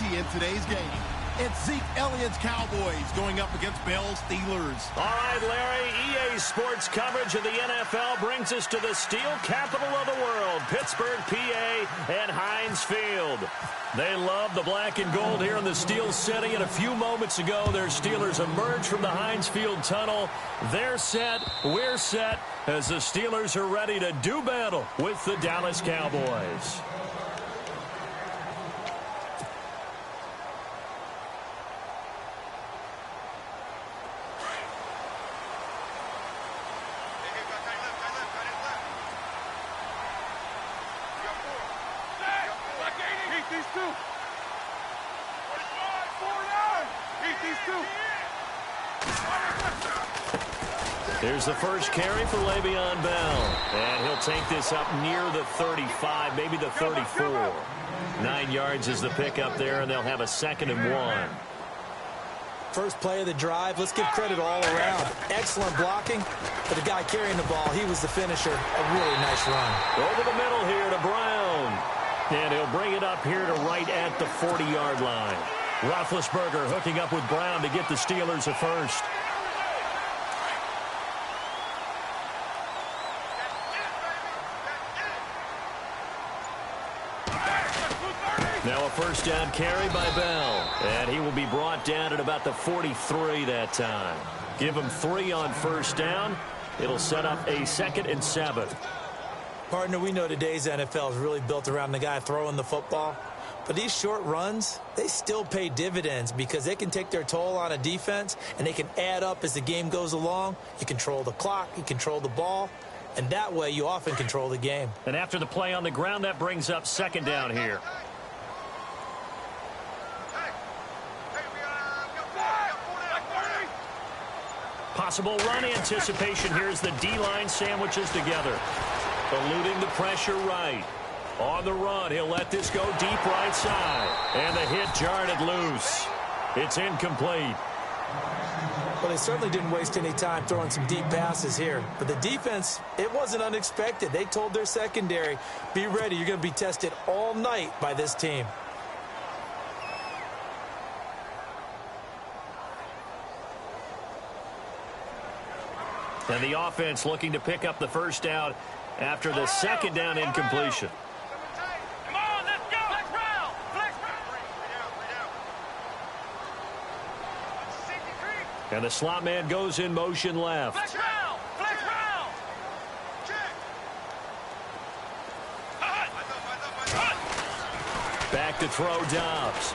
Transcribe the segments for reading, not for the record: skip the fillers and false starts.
plenty in today's game. It's Zeke Elliott's Cowboys going up against Bell's Steelers. All right, Larry, EA Sports coverage of the NFL brings us to the steel capital of the world, Pittsburgh, PA, and Heinz Field. They love the black and gold here in the Steel City, and a few moments ago, their Steelers emerged from the Heinz Field tunnel. They're set, we're set, as the Steelers are ready to do battle with the Dallas Cowboys. Here's the first carry for Le'Veon Bell. And he'll take this up near the 35, maybe the 34. 9 yards is the pickup there, and they'll have a 2nd and 1. First play of the drive, let's give credit all around. Excellent blocking, but the guy carrying the ball, he was the finisher. A really nice run. Over the middle here to Brown. And he'll bring it up here to right at the 40-yard line. Roethlisberger hooking up with Brown to get the Steelers a first. Now a first down carry by Bell. And he will be brought down at about the 43 that time. Give him 3 on first down. It'll set up a 2nd and 7. Partner, we know today's NFL is really built around the guy throwing the football. But these short runs, they still pay dividends because they can take their toll on a defense and they can add up as the game goes along. You control the clock, you control the ball, and that way you often control the game. And after the play on the ground, that brings up 2nd down here. Possible run anticipation here as the D-line sandwiches together. Eluding the pressure right. On the run, he'll let this go deep right side. And the hit jarred it loose. It's incomplete. Well, they certainly didn't waste any time throwing some deep passes here. But the defense, it wasn't unexpected. They told their secondary, be ready, you're going to be tested all night by this team. And the offense looking to pick up the first down after the 2nd down incompletion. Come on, let's go. Flex round. And the slot man goes in motion left. Flex round. Back to throw Dobbs.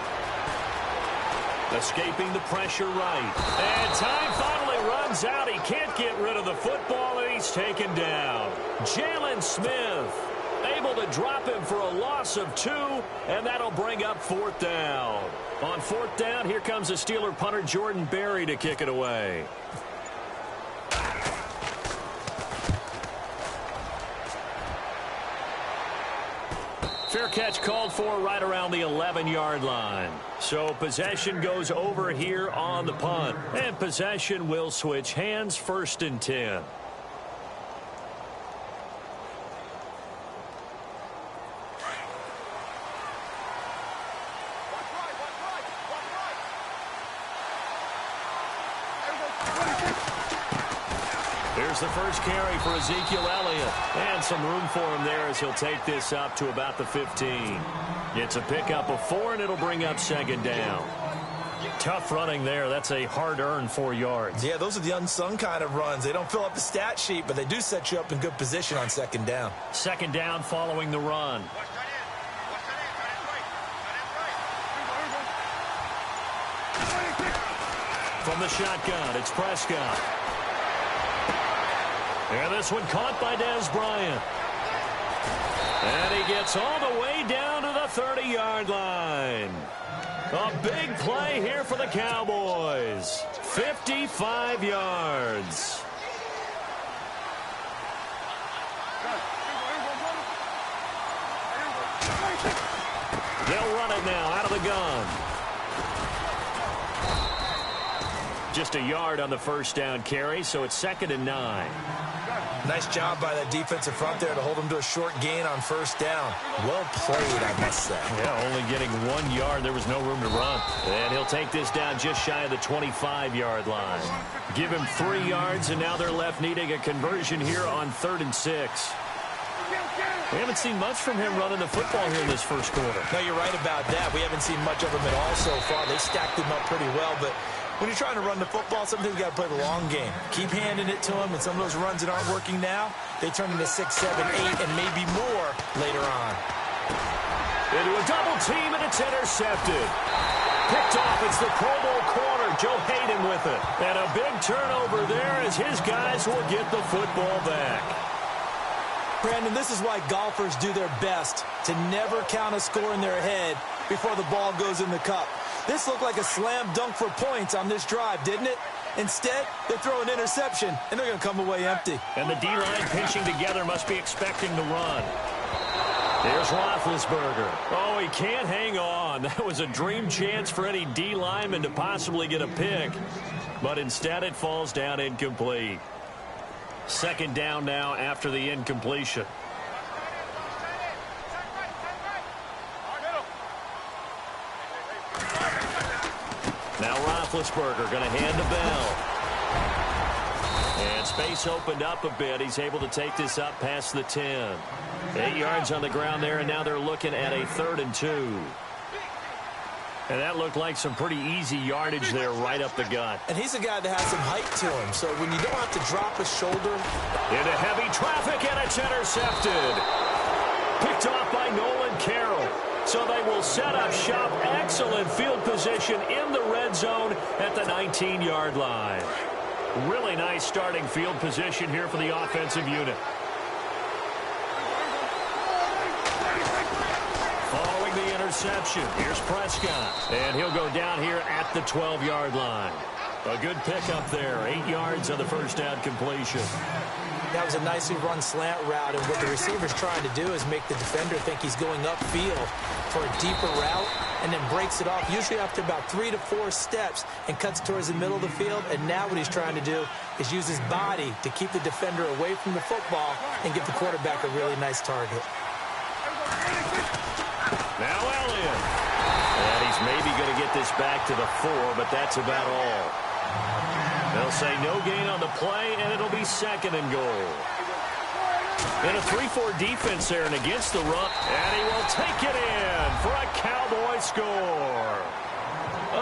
Escaping the pressure right. And time finally runs out. He can't get rid of the football, and he's taken down. Jalen Smith able to drop him for a loss of 2, and that'll bring up 4th down. On 4th down, here comes the Steeler punter Jordan Berry to kick it away. Fair catch called for right around the 11-yard line. So possession goes over here on the punt. And possession will switch hands, 1st and 10. Here's the first carry for Ezekiel Elliott. And some room for him there as he'll take this up to about the 15. It's a pickup of 4, and it'll bring up 2nd down. Tough running there. That's a hard-earned 4 yards. Yeah, those are the unsung kind of runs. They don't fill up the stat sheet, but they do set you up in good position on 2nd down. 2nd down following the run. From the shotgun, it's Prescott. And this one caught by Dez Bryant. And he gets all the way down to the 30-yard line. A big play here for the Cowboys. 55 yards. They'll run it now out of the gun. Just a yard on the first down carry, so it's 2nd and 9. Nice job by that defensive front there to hold him to a short gain on first down. Well played, I must say. Yeah, only getting 1 yard. There was no room to run. And he'll take this down just shy of the 25-yard line. Give him 3 yards, and now they're left needing a conversion here on 3rd and 6. We haven't seen much from him running the football here in this first quarter. No, you're right about that. We haven't seen much of him at all so far. They stacked him up pretty well, but when you're trying to run the football, sometimes you got to play the long game. Keep handing it to him, and some of those runs that aren't working now, they turn into 6, 7, 8, and maybe more later on. Into a double team, and it's intercepted. Picked off, it's the Pro Bowl corner, Joe Hayden with it. And a big turnover there as his guys will get the football back. Brandon, this is why golfers do their best to never count a score in their head before the ball goes in the cup. This looked like a slam dunk for points on this drive, didn't it? Instead, they throw an interception, and they're going to come away empty. And the D-line pinching together must be expecting the run. There's Roethlisberger. Oh, he can't hang on. That was a dream chance for any D lineman to possibly get a pick. But instead, it falls down incomplete. 2nd down now after the incompletion. Now Roethlisberger going to hand to Bell. And space opened up a bit. He's able to take this up past the 10. 8 yards on the ground there, and now they're looking at a 3rd and 2. And that looked like some pretty easy yardage there right up the gut. And he's a guy that has some height to him, so when you don't have to drop his shoulder. Into heavy traffic, and it's intercepted. Picked off by Nolan Carroll. So they will set up shop. Excellent field position in the red zone at the 19-yard line. Really nice starting field position here for the offensive unit. Following the interception, here's Prescott. And he'll go down here at the 12-yard line. A good pickup there. 8 yards on the first down completion. That was a nicely run slant route, and what the receiver's trying to do is make the defender think he's going upfield for a deeper route, and then breaks it off, usually after about 3 to 4 steps, and cuts towards the middle of the field. And now what he's trying to do is use his body to keep the defender away from the football and give the quarterback a really nice target. Now Elliott. And he's maybe going to get this back to the 4, but that's about all. They'll say no gain on the play, and it'll be 2nd and goal. In a 3-4 defense there and against the run. And he will take it in for a Cowboy score.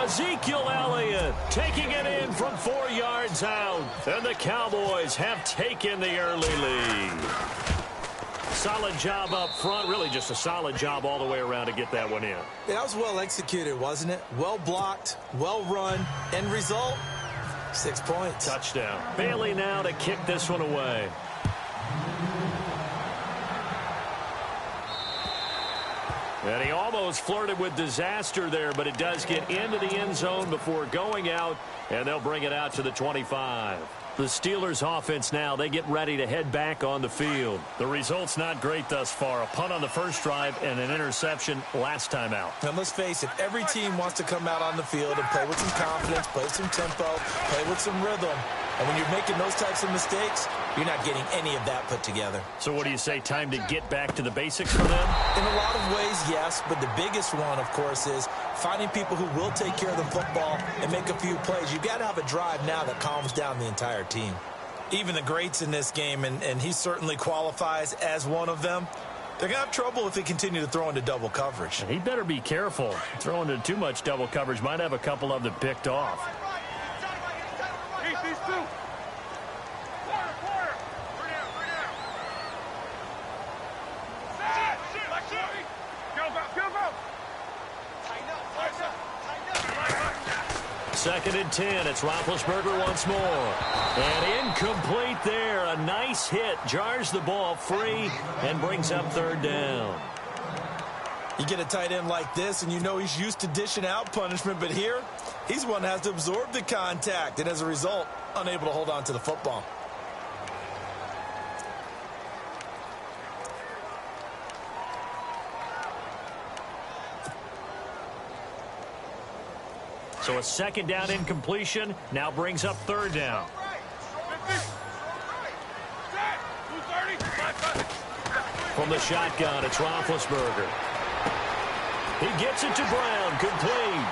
Ezekiel Elliott taking it in from 4 yards out. And the Cowboys have taken the early lead. Solid job up front. Really just a solid job all the way around to get that one in. Yeah, that was well executed, wasn't it? Well blocked, well run. End result, 6 points. Touchdown. Bailey now to kick this one away. And he almost flirted with disaster there, but it does get into the end zone before going out, and they'll bring it out to the 25. The Steelers offense now, they get ready to head back on the field. The result's not great thus far. A punt on the first drive and an interception last time out. And let's face it, every team wants to come out on the field and play with some confidence, play with some tempo, play with some rhythm. And when you're making those types of mistakes, you're not getting any of that put together. So what do you say, time to get back to the basics for them? In a lot of ways, yes, but the biggest one, of course, is finding people who will take care of the football and make a few plays. You've got to have a drive now that calms down the entire team. Even the greats in this game, and he certainly qualifies as one of them, they're going to have trouble if they continue to throw into double coverage. And he better be careful. Throwing into too much double coverage might have a couple of them picked off. These two. Quarter. Go. Second and 10. It's Roethlisberger once more. And incomplete there. A nice hit. Jars the ball free and brings up 3rd down. You get a tight end like this, and you know he's used to dishing out punishment, but here, he's one that has to absorb the contact, and as a result, unable to hold on to the football. So a 2nd down incompletion now brings up 3rd down. From the shotgun, it's Roethlisberger. He gets it to Brown, complete.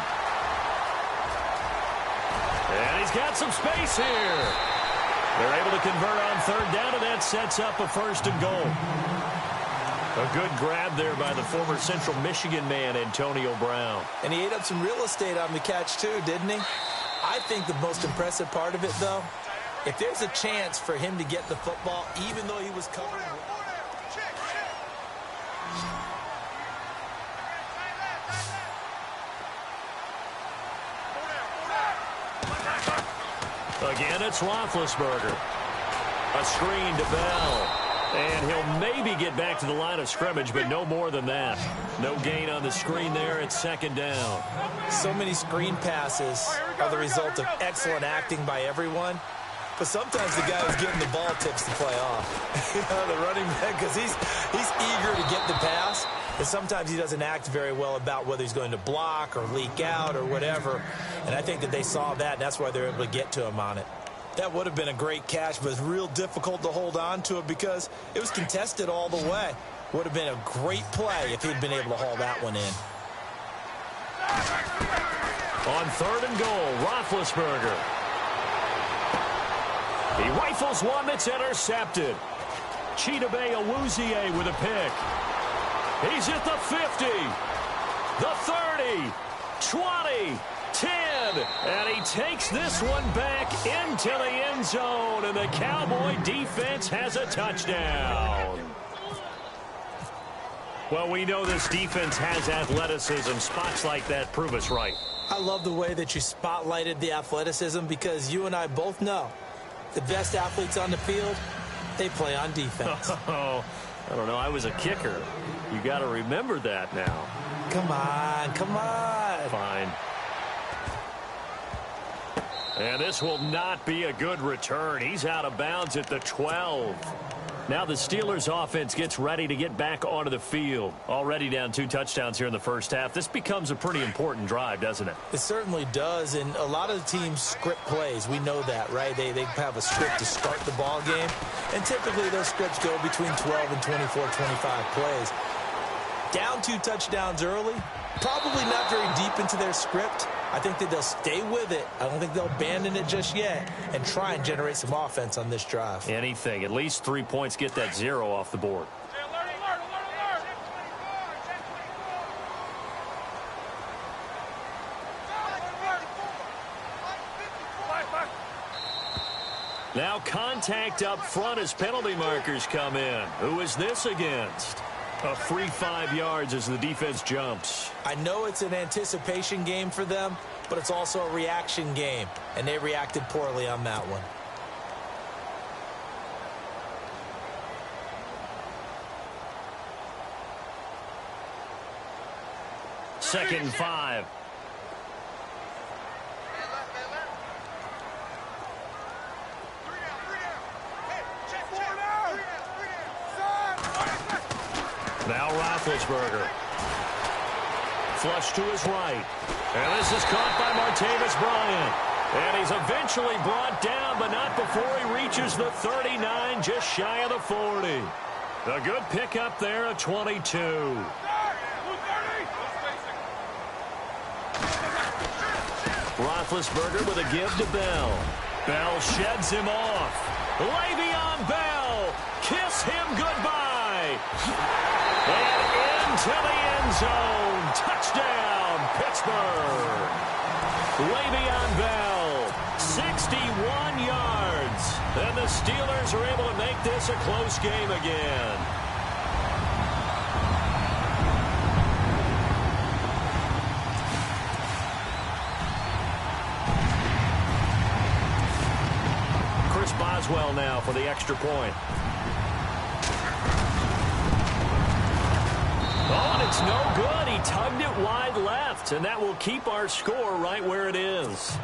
And he's got some space here. They're able to convert on third down, and that sets up a 1st and goal. A good grab there by the former Central Michigan man, Antonio Brown. And he ate up some real estate on the catch, too, didn't he? I think the most impressive part of it, though, if there's a chance for him to get the football, even though he was covered. Again, it's Roethlisberger. A screen to Bell. And he'll maybe get back to the line of scrimmage, but no more than that. No gain on the screen there. It's 2nd down. So many screen passes are the result of excellent acting by everyone. But sometimes the guy who's getting the ball tips the play off. The running back, because he's eager to get the pass. And sometimes he doesn't act very well about whether he's going to block or leak out or whatever. And I think that they saw that, and that's why they're able to get to him on it. That would have been a great catch, but it's real difficult to hold on to it because it was contested all the way. Would have been a great play if he'd been able to haul that one in. On 3rd and goal, Roethlisberger. He rifles one that's intercepted. Chidobe Awuzie with a pick. He's at the 50, the 30, 20, 10, and he takes this one back into the end zone, and the Cowboy defense has a touchdown. Well, we know this defense has athleticism. Spots like that prove us right. I love the way that you spotlighted the athleticism because you and I both know the best athletes on the field, they play on defense. Oh, I don't know. I was a kicker. You got to remember that now. Come on, come on. Fine. And this will not be a good return. He's out of bounds at the 12. Now the Steelers offense gets ready to get back onto the field. Already down 2 touchdowns here in the first half. This becomes a pretty important drive, doesn't it? It certainly does, and a lot of the teams script plays. We know that, right? They have a script to start the ball game, and typically those scripts go between 12 and 24, 25 plays. Down 2 touchdowns early, probably not very deep into their script. I think that they'll stay with it. I don't think they'll abandon it just yet and try and generate some offense on this drive. Anything. At least 3 points, get that 0 off the board. Now contact up front as penalty markers come in. Who is this against? A free 5 yards as the defense jumps. I know it's an anticipation game for them, but it's also a reaction game, and they reacted poorly on that one. Second and 5. Now Roethlisberger. Flush to his right. And this is caught by Martavis Bryant. And he's eventually brought down, but not before he reaches the 39, just shy of the 40. A good pickup there at 22. Roethlisberger with a give to Bell. Bell sheds him off. Le'Veon Bell. Kiss him goodbye. And into the end zone. Touchdown, Pittsburgh. Le'Veon Bell, 61 yards. And the Steelers are able to make this a close game again. Chris Boswell now for the extra point. Oh, and it's no good. He tugged it wide left, and that will keep our score right where it is.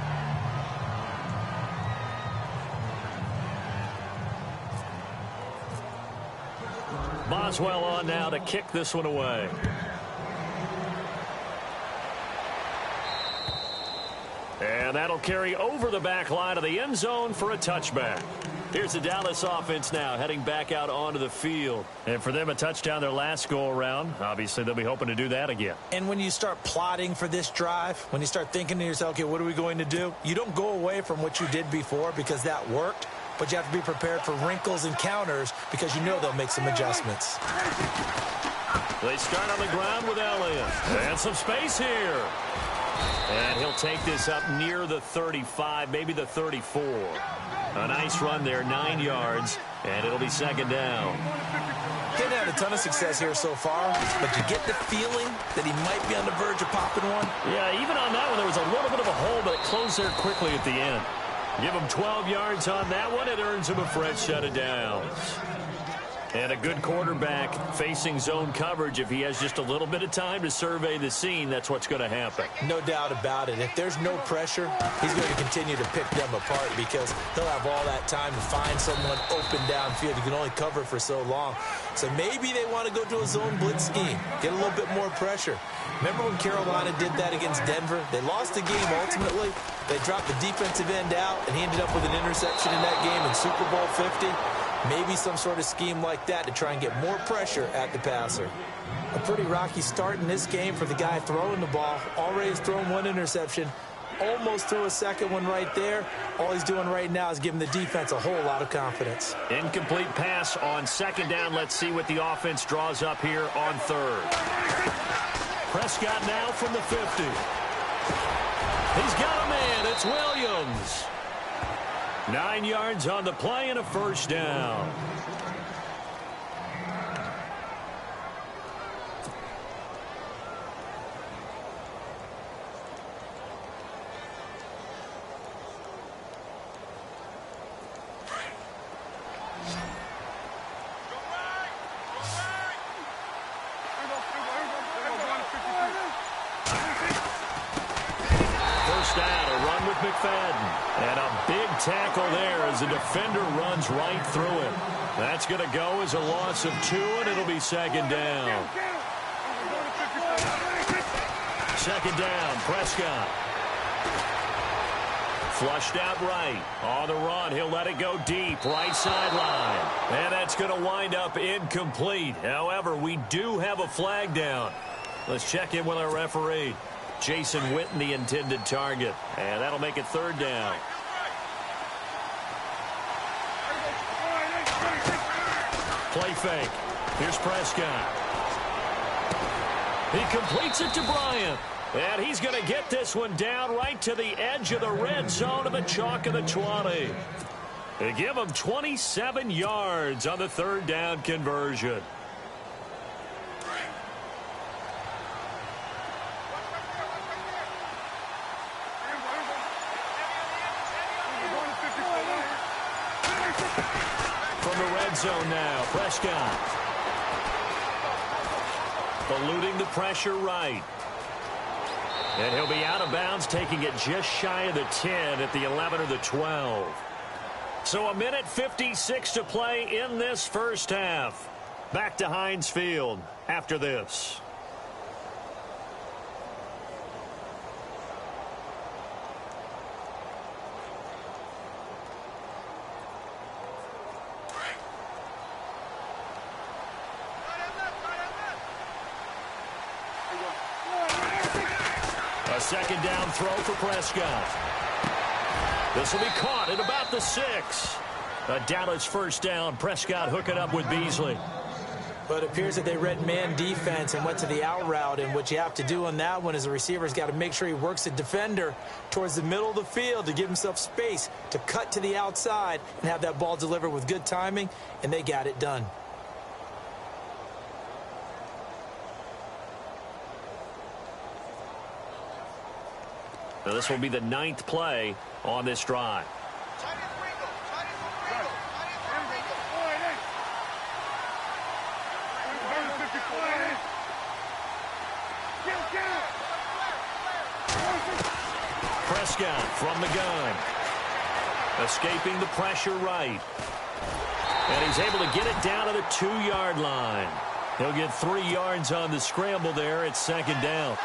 Boswell on now to kick this one away. And that'll carry over the back line of the end zone for a touchback. Here's the Dallas offense now heading back out onto the field. And for them, a touchdown their last go-around. Obviously, they'll be hoping to do that again. And when you start plotting for this drive, when you start thinking to yourself, okay, what are we going to do? You don't go away from what you did before because that worked, but you have to be prepared for wrinkles and counters because you know they'll make some adjustments. They start on the ground with Elliott. And some space here. And he'll take this up near the 35, maybe the 34. A nice run there, 9 yards, and it'll be second down. Didn't have a ton of success here so far, but you get the feeling that he might be on the verge of popping one. Yeah, even on that one, there was a little bit of a hole, but it closed there quickly at the end. Give him 12 yards on that one. It earns him a fresh set of downs. And a good quarterback facing zone coverage. If he has just a little bit of time to survey the scene, that's what's going to happen. No doubt about it. If there's no pressure, he's going to continue to pick them apart because he'll have all that time to find someone open downfield. He can only cover for so long. So maybe they want to go to a zone blitz scheme, get a little bit more pressure. Remember when Carolina did that against Denver? They lost the game ultimately. They dropped the defensive end out, and he ended up with an interception in that game in Super Bowl 50. Maybe some sort of scheme like that to try and get more pressure at the passer. A pretty rocky start in this game for the guy throwing the ball. Already has thrown one interception. Almost threw a second one right there. All he's doing right now is giving the defense a whole lot of confidence. Incomplete pass on second down. Let's see what the offense draws up here on third. Prescott now from the 50. He's got a man. It's Williams. 9 yards on the play and a first down. First down, a run with McFadden. And a big tackle there as the defender runs right through it. That's going to go as a loss of 2, and it'll be second down. Second down, Prescott. Flushed out right. On the run, he'll let it go deep, right sideline. And that's going to wind up incomplete. However, we do have a flag down. Let's check in with our referee. Jason Witten, the intended target. And that'll make it third down. Play fake. Here's Prescott. He completes it to Bryant. And he's going to get this one down right to the edge of the red zone of the chalk of the 20. They give him 27 yards on the third down conversion. From the red zone now, Prescott. Eluding the pressure right. And he'll be out of bounds, taking it just shy of the 10 at the 11 or the 12. So a minute 56 to play in this first half. Back to Heinz Field after this. A second down throw for Prescott. This will be caught at about the 6. A Dallas first down. Prescott hooking up with Beasley. But it appears that they read man defense and went to the out route. And what you have to do on that one is the receiver's got to make sure he works the defender towards the middle of the field to give himself space to cut to the outside and have that ball delivered with good timing. And they got it done. Now this will be the 9th play on this drive. Prescott from the gun. Escaping the pressure right. And he's able to get it down to the 2-yard line. He'll get 3 yards on the scramble there. It's second down.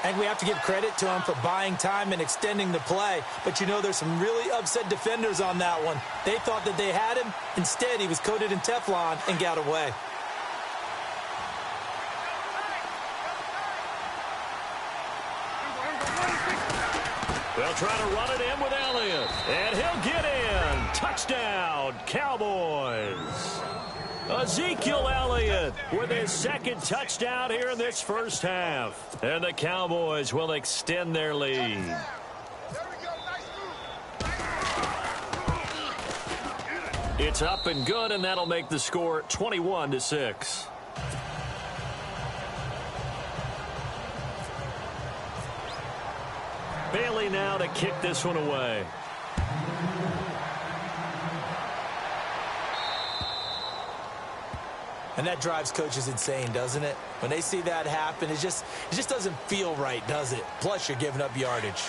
I think we have to give credit to him for buying time and extending the play. But, you know, there's some really upset defenders on that one. They thought that they had him. Instead, he was coated in Teflon and got away. They'll try to run it in with Elliott. And he'll get in. Touchdown, Cowboys. Ezekiel Elliott with his second touchdown here in this first half. And the Cowboys will extend their lead. It's up and good, and that'll make the score 21-6. Bailey now to kick this one away. And that drives coaches insane, doesn't it? When they see that happen, it just doesn't feel right, does it? Plus, you're giving up yardage.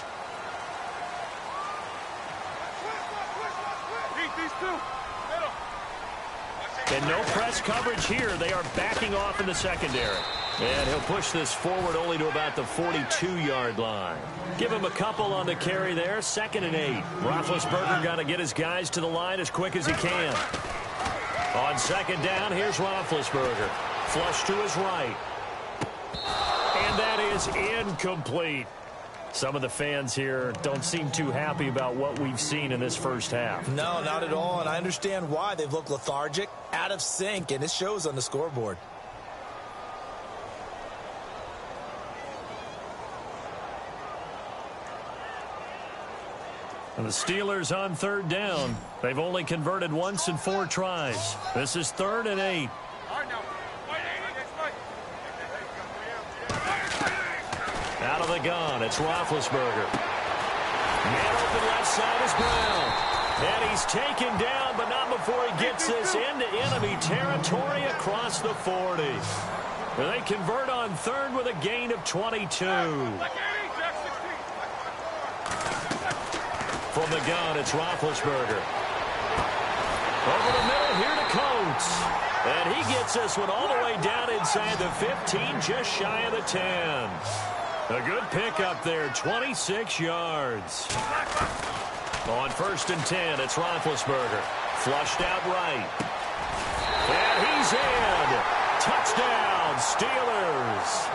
And no press coverage here. They are backing off in the secondary. And he'll push this forward only to about the 42-yard line. Give him a couple on the carry there. 2nd and 8. Roethlisberger got to get his guys to the line as quick as he can. On 2nd down, here's Roethlisberger. Flush to his right. And that is incomplete. Some of the fans here don't seem too happy about what we've seen in this first half. No, not at all, and I understand why. They've looked lethargic, out of sync, and it shows on the scoreboard. And the Steelers on 3rd down. They've only converted once in 4 tries. This is 3rd and 8. Out of the gun, it's Roethlisberger. Man open left side is Brown. And he's taken down, but not before he gets this into enemy territory across the 40. And they convert on 3rd with a gain of 22. From the gun, it's Roethlisberger. Over the middle here to Coates. And he gets this one all the way down inside the 15, just shy of the 10. A good pickup there, 26 yards. On 1st and 10, it's Roethlisberger. Flushed out right. And he's in. Touchdown, Steelers.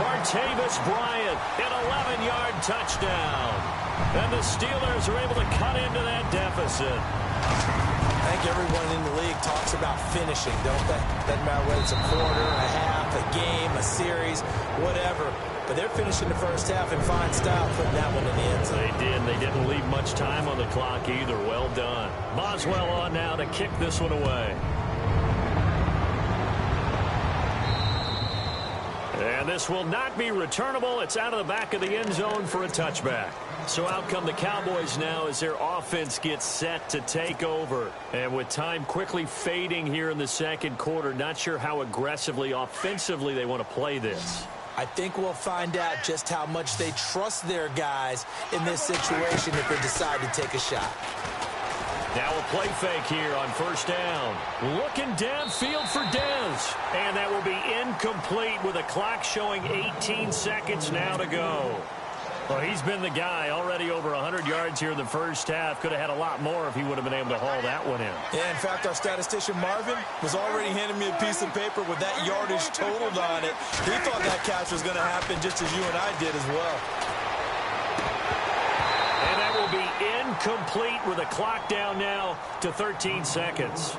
Martavis Bryant, an 11-yard touchdown. And the Steelers are able to cut into that deficit. I think everyone in the league talks about finishing, don't they? Doesn't matter whether it's a quarter, a half, a game, a series, whatever. But they're finishing the first half in fine style, putting that one in the end zone. They did. They didn't leave much time on the clock either. Well done. Boswell on now to kick this one away. And this will not be returnable. It's out of the back of the end zone for a touchback. So out come the Cowboys now as their offense gets set to take over. And with time quickly fading here in the second quarter, not sure how aggressively, offensively they want to play this. I think we'll find out just how much they trust their guys in this situation if they decide to take a shot. Now a play fake here on 1st down. Looking downfield for Dez. And that will be incomplete with a clock showing 18 seconds now to go. Well, he's been the guy already over 100 yards here in the first half. Could have had a lot more if he would have been able to haul that one in. Yeah, in fact, our statistician Marvin was already handing me a piece of paper with that yardage totaled on it. He thought that catch was going to happen just as you and I did as well. And that will be incomplete with a clock down now to 13 seconds.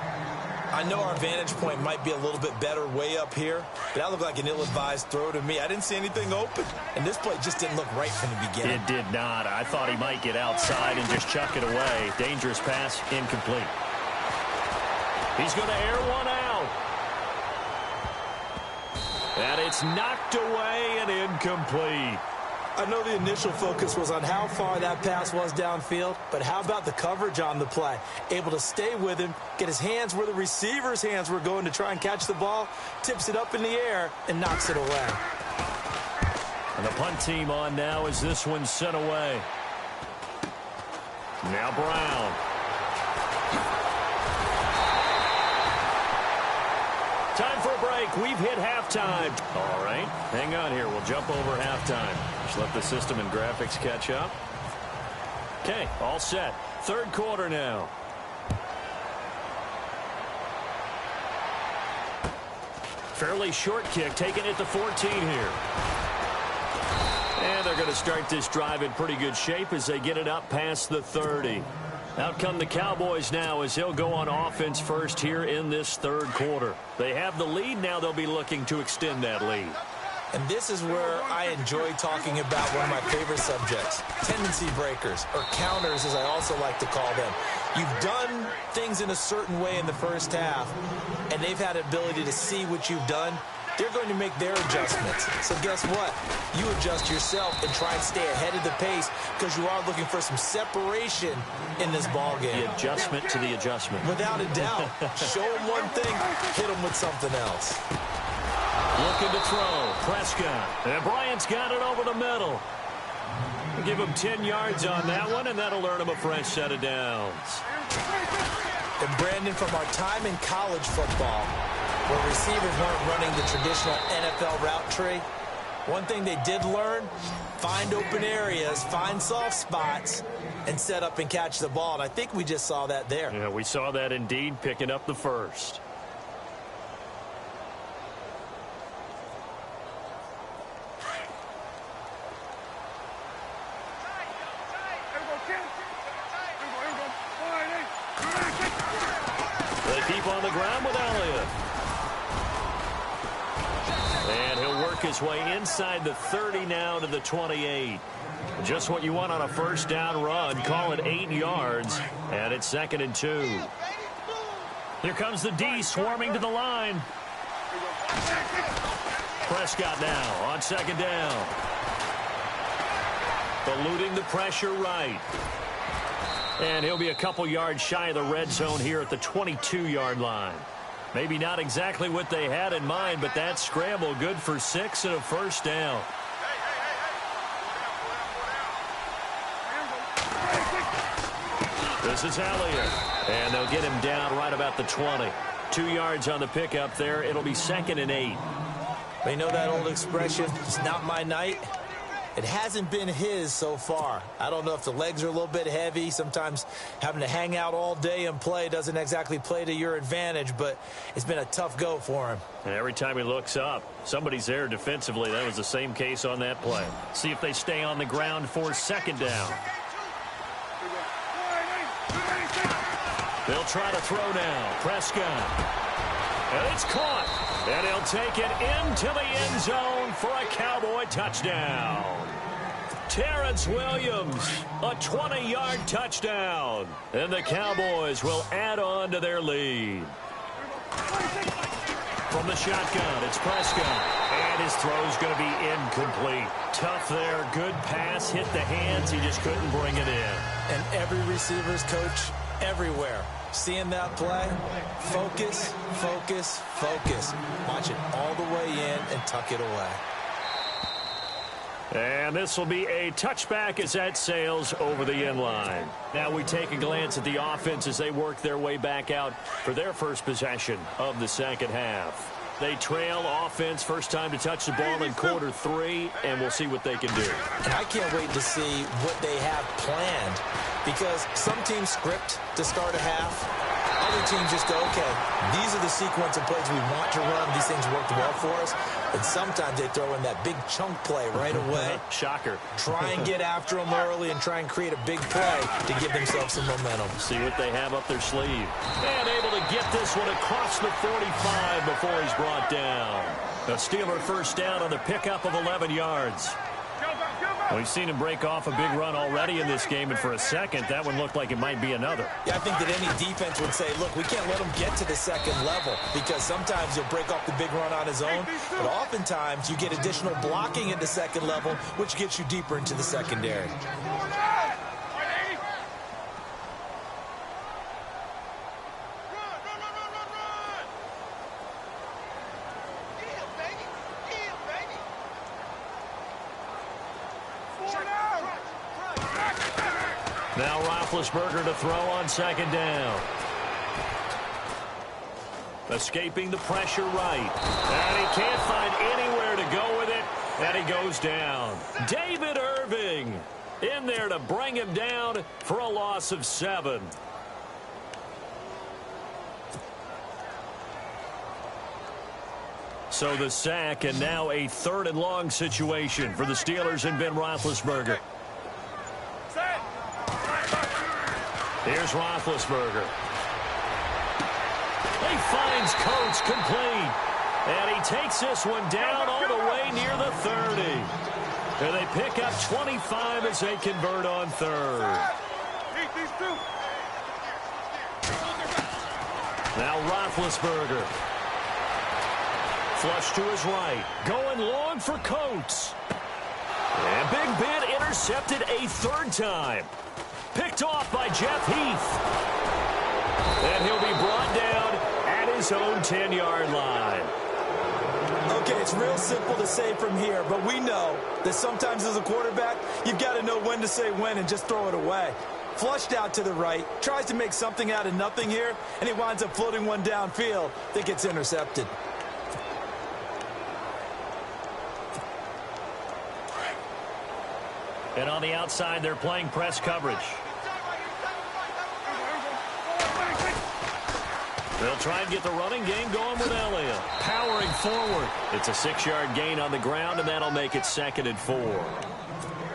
I know our vantage point might be a little bit better way up here, but that looked like an ill-advised throw to me. I didn't see anything open, and this play just didn't look right from the beginning. It did not. I thought he might get outside and just chuck it away. Dangerous pass, incomplete. He's going to air one out. And it's knocked away and incomplete. I know the initial focus was on how far that pass was downfield, but how about the coverage on the play? Able to stay with him, get his hands where the receiver's hands were going to try and catch the ball, tips it up in the air, and knocks it away. And the punt team on now as this one's sent away. Now Brown. Time for a break break. We've hit halftime. All right, hang on here. We'll jump over halftime. Just let the system and graphics catch up. Okay, all set. Third quarter now. Fairly short kick, taking it to 14 here. And they're going to start this drive in pretty good shape as they get it up past the 30. Out come the Cowboys now as they'll go on offense first here in this third quarter. They have the lead. Now they'll be looking to extend that lead. And this is where I enjoy talking about one of my favorite subjects, tendency breakers, or counters as I also like to call them. You've done things in a certain way in the first half, and they've had the ability to see what you've done. They're going to make their adjustments. So guess what? You adjust yourself and try and stay ahead of the pace because you are looking for some separation in this ball game. The adjustment to the adjustment. Without a doubt. Show them one thing, hit them with something else. Looking to throw. Prescott. And Bryant's got it over the middle. Give him 10 yards on that one, and that'll earn him a fresh set of downs. And Brandon, from our time in college football, where receivers weren't running the traditional NFL route tree, one thing they did learn, find open areas, find soft spots, and set up and catch the ball. And I think we just saw that there. Yeah, we saw that indeed, picking up the first. They keep on the ground with Elliott. And he'll work his way inside the 30 now to the 28. Just what you want on a first down run. Call it 8 yards. And it's 2nd and 2. Here comes the D swarming to the line. Prescott now on 2nd down. Eluding the pressure right. And he'll be a couple yards shy of the red zone here at the 22-yard line. Maybe not exactly what they had in mind, but that scramble good for 6 and a first down. This is Elliott. And they'll get him down right about the 20. 2 yards on the pickup there. It'll be 2nd and 8. They know that old expression, it's not my night. It hasn't been his so far. I don't know if the legs are a little bit heavy. Sometimes having to hang out all day and play doesn't exactly play to your advantage, but it's been a tough go for him. And every time he looks up, somebody's there defensively. That was the same case on that play. See if they stay on the ground for 2nd down. They'll try to throw now. Prescott. And it's caught. And he'll take it into the end zone for a Cowboy touchdown. Terrence Williams, a 20-yard touchdown. And the Cowboys will add on to their lead. From the shotgun, it's Prescott. And his throw's going to be incomplete. Tough there. Good pass. Hit the hands. He just couldn't bring it in. And every receiver's coach everywhere. Seeing that play, focus, focus, focus. Watch it all the way in and tuck it away. And this will be a touchback as that sails over the end line. Now we take a glance at the offense as they work their way back out for their first possession of the second half. They trail offense, first time to touch the ball in quarter 3, and we'll see what they can do. And I can't wait to see what they have planned, because some teams script to start a half. Other teams just go, okay, these are the sequence of plays we want to run. These things worked well for us. And sometimes they throw in that big chunk play right away. Shocker. Try and get after them early and try and create a big play to give themselves some momentum. See what they have up their sleeve. And able to get this one across the 45 before he's brought down. A Steeler first down on the pickup of 11 yards. We've seen him break off a big run already in this game, and for a second, that one looked like it might be another. Yeah, I think that any defense would say, look, we can't let him get to the second level, because sometimes he'll break off the big run on his own, but oftentimes you get additional blocking at the second level, which gets you deeper into the secondary. Now Roethlisberger to throw on second down. Escaping the pressure right. And he can't find anywhere to go with it. And he goes down. David Irving in there to bring him down for a loss of 7. So the sack, and now a 3rd and long situation for the Steelers and Ben Roethlisberger. Here's Roethlisberger. He finds Coates complete. And he takes this one down all the way near the 30. And they pick up 25 as they convert on 3rd. Now Roethlisberger. Flush to his right. Going long for Coates. And Big Ben intercepted a 3rd time. Picked off by Jeff Heath. And he'll be brought down at his own 10-yard line. Okay, it's real simple to say from here, but we know that sometimes as a quarterback, you've got to know when to say when and just throw it away. Flushed out to the right, tries to make something out of nothing here, and he winds up floating one downfield that gets intercepted. And on the outside, they're playing press coverage. They'll try and get the running game going with Elliott. Powering forward. It's a 6-yard gain on the ground, and that'll make it 2nd and 4.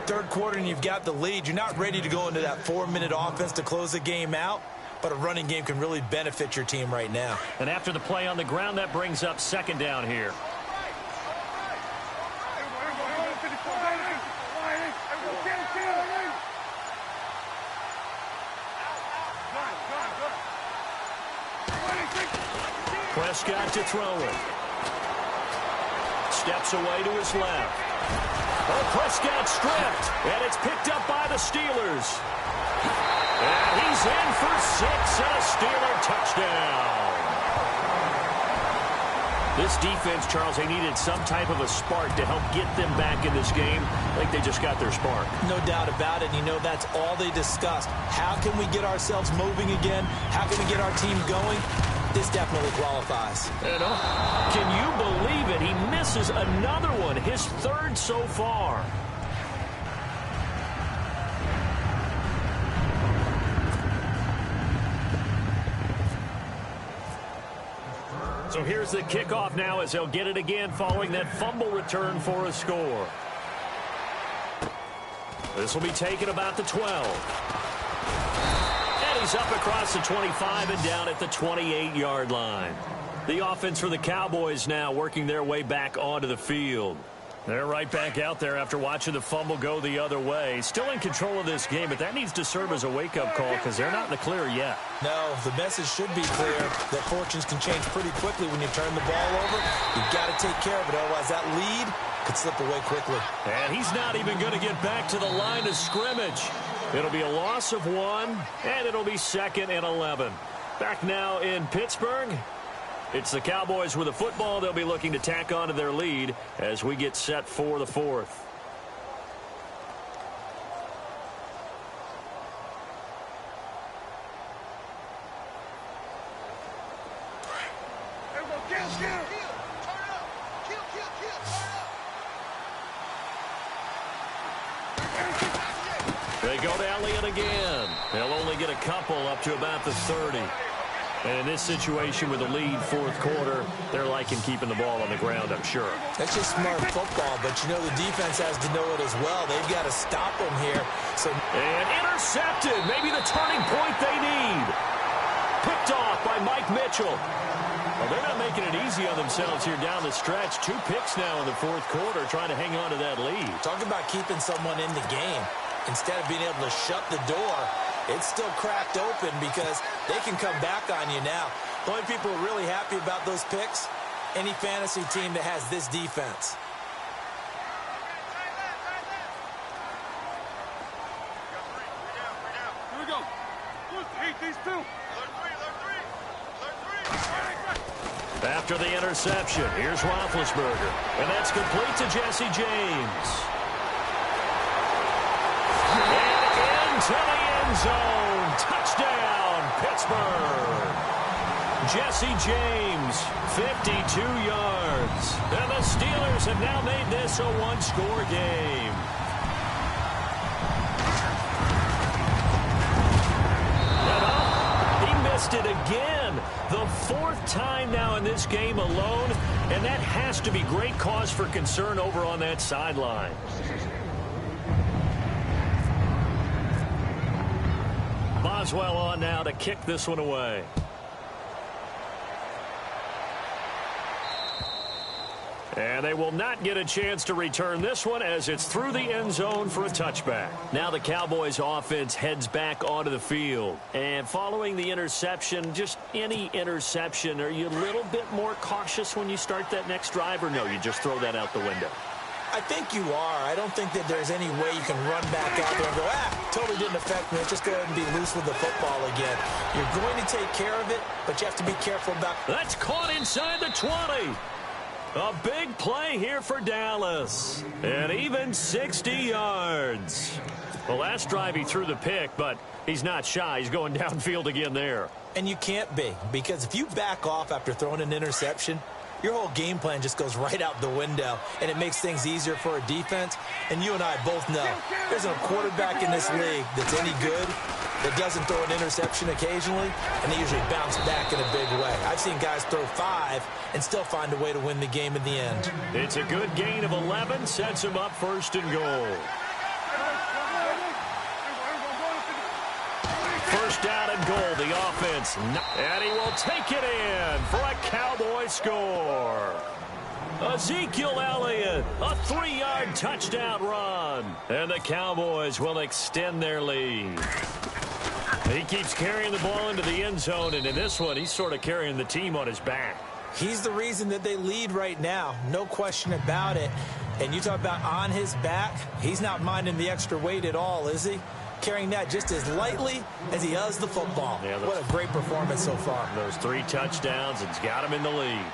3rd quarter, and you've got the lead. You're not ready to go into that 4-minute offense to close the game out, but a running game can really benefit your team right now. And after the play on the ground, that brings up 2nd down here. Prescott to throw it. Steps away to his left. Oh, Prescott stripped. And it's picked up by the Steelers. And he's in for 6 and a Steeler touchdown. This defense, Charles, they needed some type of a spark to help get them back in this game. Like they just got their spark. No doubt about it. You know, that's all they discussed. How can we get ourselves moving again? How can we get our team going? This definitely qualifies. And, can you believe it? He misses another one, his 3rd so far. So here's the kickoff now as they'll get it again following that fumble return for a score. This will be taken about the 12. He's up across the 25 and down at the 28-yard line. The offense for the Cowboys now working their way back onto the field. They're right back out there after watching the fumble go the other way. Still in control of this game, but that needs to serve as a wake-up call because they're not in the clear yet. No, the message should be clear that fortunes can change pretty quickly when you turn the ball over. You've got to take care of it, otherwise that lead could slip away quickly. And he's not even going to get back to the line of scrimmage. It'll be a loss of 1, and it'll be 2nd and 11. Back now in Pittsburgh. It's the Cowboys with the football. They'll be looking to tack on to their lead as we get set for the 4th. They go to Elliott again. They'll only get a couple up to about the 30. And in this situation with the lead 4th quarter, they're liking keeping the ball on the ground, I'm sure. That's just smart football, but you know the defense has to know it as well. They've got to stop them here. And intercepted. Maybe the turning point they need. Picked off by Mike Mitchell. Well, they're not making it easy on themselves here down the stretch. 2 picks now in the 4th quarter trying to hang on to that lead. Talk about keeping someone in the game. Instead of being able to shut the door, it's still cracked open because they can come back on you now. The only people who are really happy about those picks, any fantasy team that has this defense. Here we go. Hate these 2. After the interception, here's Roethlisberger. And that's complete to Jesse James. And into the end zone. Touchdown, Pittsburgh. Jesse James, 52 yards. And the Steelers have now made this a one-score game. It again, the fourth time now in this game alone, and that has to be great cause for concern over on that sideline. Boswell on now to kick this one away. And they will not get a chance to return this one as it's through the end zone for a touchback. Now the Cowboys offense heads back onto the field. And following the interception, just any interception, are you a little bit more cautious when you start that next drive, or no, you just throw that out the window? I think you are. I don't think that there's any way you can run back out there and go, totally didn't affect me. Let's just go ahead and be loose with the football again. You're going to take care of it, but you have to be careful about... That's caught inside the 20. A big play here for Dallas. And even 60 yards. The last drive he threw the pick, but he's not shy. He's going downfield again there. And you can't be, because if you back off after throwing an interception, your whole game plan just goes right out the window, and it makes things easier for a defense. And you and I both know there's a quarterback in this league that's any good that doesn't throw an interception occasionally, and they usually bounce back in a big way. I've seen guys throw 5 and still find a way to win the game in the end. It's a good gain of 11, sets him up first and goal. First down and goal, the offense. And he will take it in for a Cowboy score. Ezekiel Elliott, a 3-yard touchdown run. And the Cowboys will extend their lead. He keeps carrying the ball into the end zone, and in this one, he's sort of carrying the team on his back. He's the reason that they lead right now, no question about it. And you talk about on his back, he's not minding the extra weight at all, is he? Carrying that just as lightly as he does the football. Yeah, what a great performance so far. Those 3 touchdowns, it's got him in the lead.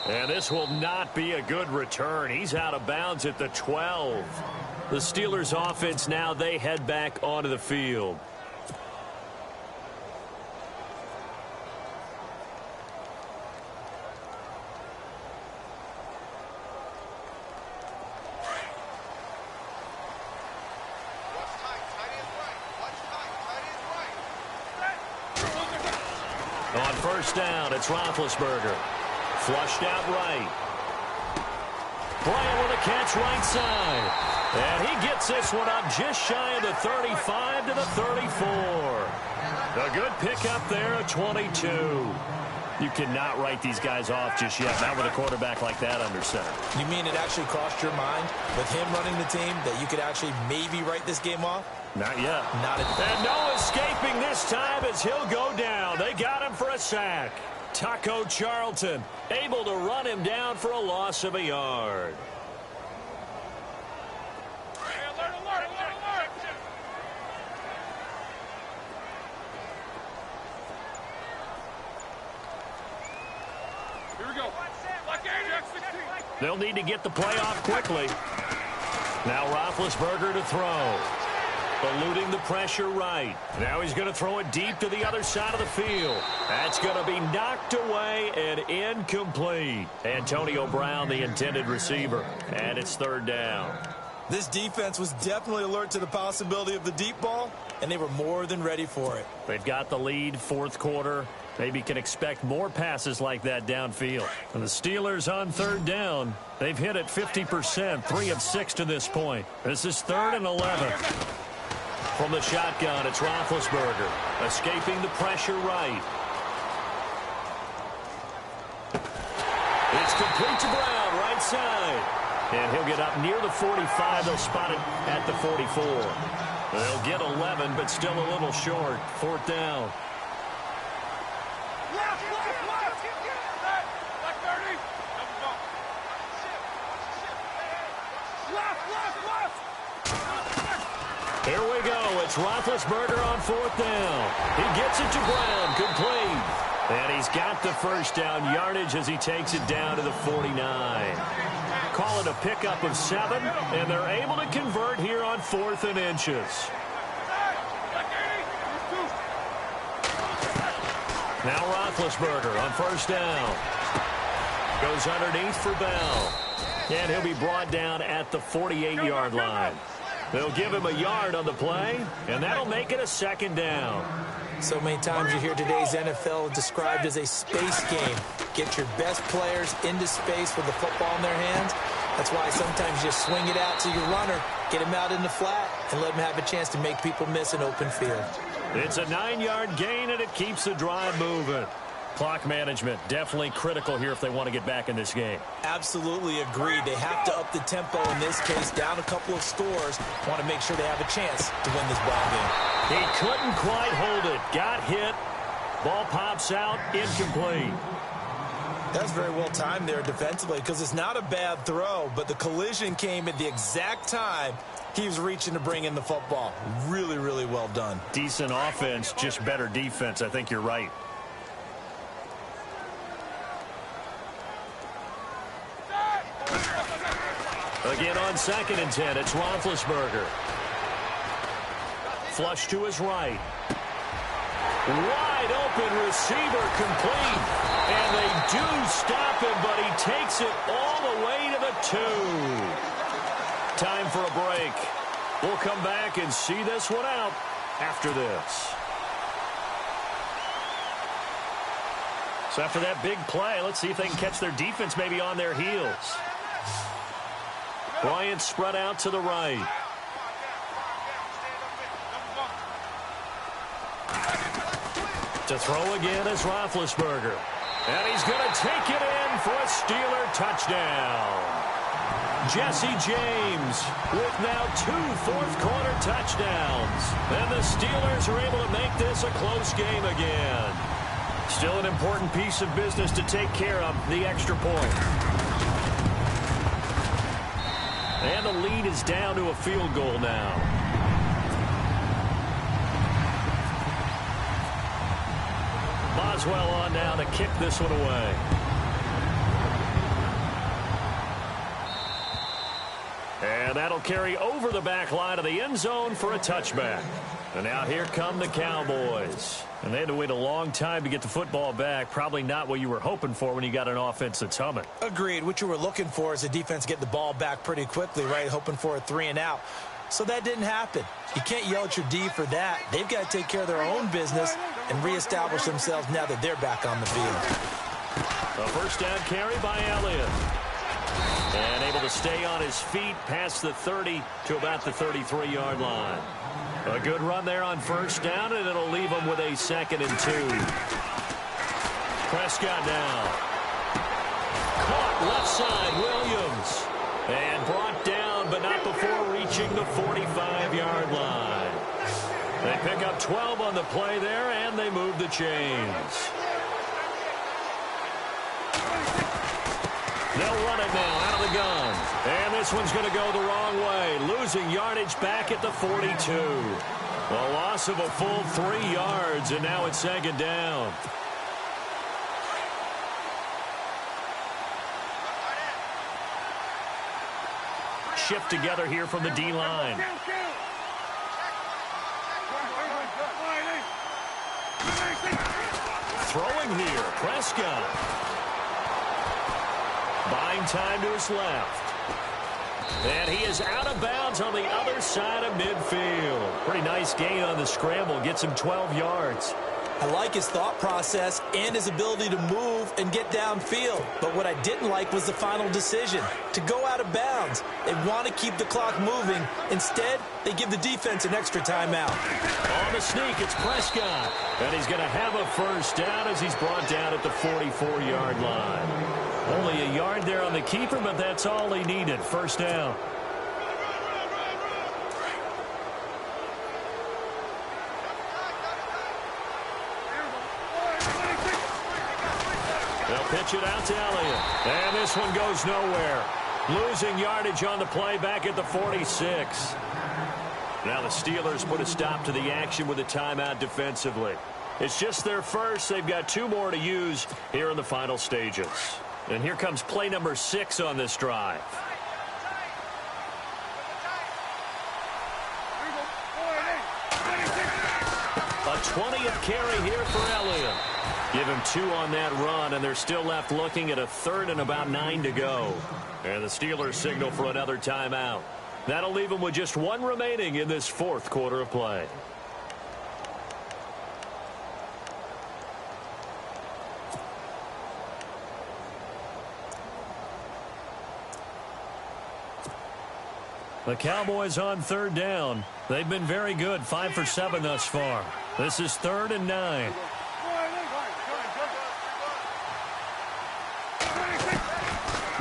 And this will not be a good return. He's out of bounds at the 12. The Steelers offense now, they head back onto the field. On first down, it's Roethlisberger. Flushed out right. Bryant with a catch right side. And he gets this one up just shy of the 35 to the 34. A good pickup there at 22. You cannot write these guys off just yet, not with a quarterback like that under center. You mean it actually crossed your mind with him running the team that you could actually maybe write this game off? Not yet. Not at And no escaping this time as he'll go down. They got him for a sack. Taco Charlton able to run him down for a loss of a yard. Here we go. They'll need to get the play off quickly. Now Roethlisberger to throw. Eluding the pressure right. Now he's going to throw it deep to the other side of the field. That's going to be knocked away and incomplete. Antonio Brown, the intended receiver. And it's third down. This defense was definitely alert to the possibility of the deep ball, and they were more than ready for it. They've got the lead, fourth quarter. Maybe can expect more passes like that downfield. And the Steelers on third down. They've hit it 50%, 3 of 6 to this point. This is 3rd and 11. From the shotgun, it's Roethlisberger. Escaping the pressure right. It's complete to Brown, right side. And he'll get up near the 45. They'll spot it at the 44. They'll get 11, but still a little short. 4th down. Here we go. It's Roethlisberger on 4th down. He gets it to Brown. Complete. And he's got the first down yardage as he takes it down to the 49. Call it a pickup of 7, and they're able to convert here on 4th and inches. Now Roethlisberger on first down. Goes underneath for Bell. And he'll be brought down at the 48-yard line. They'll give him a yard on the play, and that'll make it a second down. So many times you hear today's NFL described as a space game. Get your best players into space with the football in their hands. That's why sometimes you just swing it out to your runner, get him out in the flat, and let him have a chance to make people miss an open field. It's a 9-yard gain, and it keeps the drive moving. Clock management, definitely critical here if they want to get back in this game. Absolutely agreed. They have to up the tempo in this case, down a couple of scores. Want to make sure they have a chance to win this ball game. He couldn't quite hold it. Got hit. Ball pops out, incomplete. That's very well timed there defensively because it's not a bad throw, but the collision came at the exact time he was reaching to bring in the football. Really, really well done. Decent offense, just better defense. I think you're right. Again on 2nd and 10, it's Roethlisberger. Flush to his right. Wide open receiver complete. And they do stop him, but he takes it all the way to the 2. Time for a break. We'll come back and see this one out after this. So after that big play, let's see if they can catch their defense maybe on their heels. Bryant spread out to the right. To throw again is Roethlisberger. And he's going to take it in for a Steeler touchdown. Jesse James with now 2 fourth-quarter touchdowns. And the Steelers are able to make this a close game again. Still an important piece of business to take care of, the extra point. And the lead is down to a field goal now. Boswell on now to kick this one away. And that'll carry over the back line of the end zone for a touchback. And now here come the Cowboys. And they had to wait a long time to get the football back. Probably not what you were hoping for when you got an offense that's humming. Agreed. What you were looking for is a defense get the ball back pretty quickly, right? Hoping for a 3-and-out. So that didn't happen. You can't yell at your D for that. They've got to take care of their own business and reestablish themselves now that they're back on the field. A first down carry by Elliott. And able to stay on his feet past the 30 to about the 33-yard line. A good run there on first down, and it'll leave them with a 2nd and 2. Prescott now. Caught left side, Williams. And brought down, but not before reaching the 45-yard line. They pick up 12 on the play there, and they move the chains. They'll run it now out of the gun. And this one's going to go the wrong way. Losing yardage back at the 42. A loss of a full 3 yards, and now it's 2nd down. Shift together here from the D-line. Throwing here, Prescott. Buying time to his left. And he is out of bounds on the other side of midfield. Pretty nice gain on the scramble. Gets him 12 yards. I like his thought process and his ability to move and get downfield. But what I didn't like was the final decision, to go out of bounds. They want to keep the clock moving. Instead, they give the defense an extra timeout. On the sneak, it's Prescott. And he's going to have a first down as he's brought down at the 44-yard line. Only a yard there on the keeper, but that's all he needed. First down. They'll pitch it out to Elliott. And this one goes nowhere. Losing yardage on the play back at the 46. Now the Steelers put a stop to the action with a timeout defensively. It's just their first. They've got 2 more to use here in the final stages. And here comes play number 6 on this drive. A A 20th carry here for Elliott. Give him 2 on that run, and they're still left looking at a 3rd and about 9 to go. And the Steelers signal for another timeout. That'll leave them with just 1 remaining in this 4th quarter of play. The Cowboys on 3rd down. They've been very good, 5 for 7 thus far. This is 3rd and 9.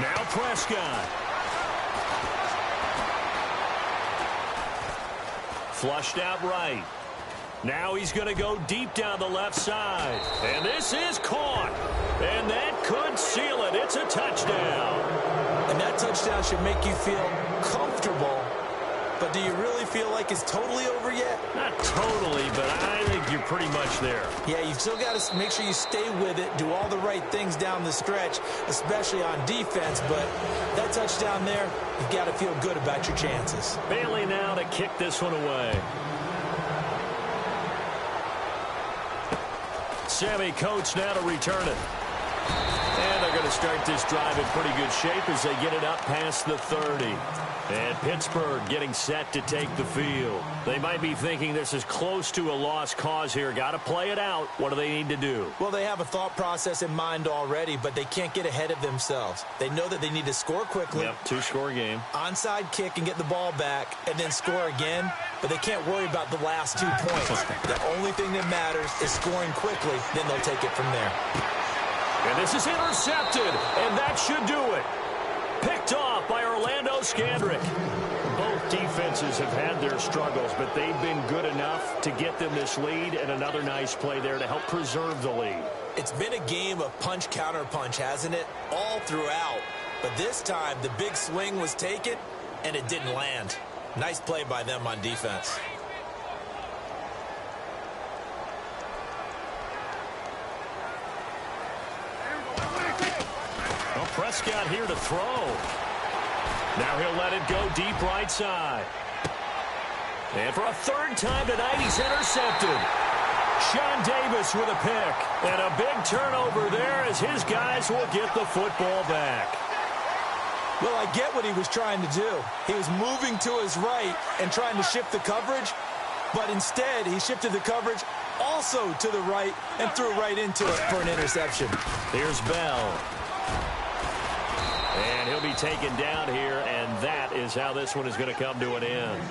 Now Prescott. Flushed out right. Now he's going to go deep down the left side. And this is caught. And that could seal it. It's a touchdown. And that touchdown should make you feel comfortable. But do you really feel like it's totally over yet? Not totally, but I think you're pretty much there. Yeah, you've still got to make sure you stay with it, do all the right things down the stretch, especially on defense. But that touchdown there, you've got to feel good about your chances. Bailey now to kick this one away. Sammy Coates now to return it. And they're going to start this drive in pretty good shape as they get it up past the 30. And Pittsburgh getting set to take the field. They might be thinking this is close to a lost cause here. Got to play it out. What do they need to do? Well, they have a thought process in mind already, but they can't get ahead of themselves. They know that they need to score quickly. Yep, 2-score game. Onside kick and get the ball back and then score again. But they can't worry about the last 2 points. The only thing that matters is scoring quickly. Then they'll take it from there. And this is intercepted, and that should do it. Picked off by Orlando Scandrick. Both defenses have had their struggles, but they've been good enough to get them this lead, and another nice play there to help preserve the lead. It's been a game of punch-counter-punch, hasn't it? All throughout. But this time, the big swing was taken, and it didn't land. Nice play by them on defense. Well, Prescott here to throw. Now he'll let it go deep right side. And for a 3rd time tonight, he's intercepted. Sean Davis with a pick. And a big turnover there as his guys will get the football back. Well, I get what he was trying to do. He was moving to his right and trying to shift the coverage, but instead he shifted the coverage also to the right and threw right into it for an interception. Here's Bell. And he'll be taken down here, and that is how this one is going to come to an end.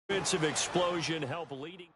Offensive explosion help leading.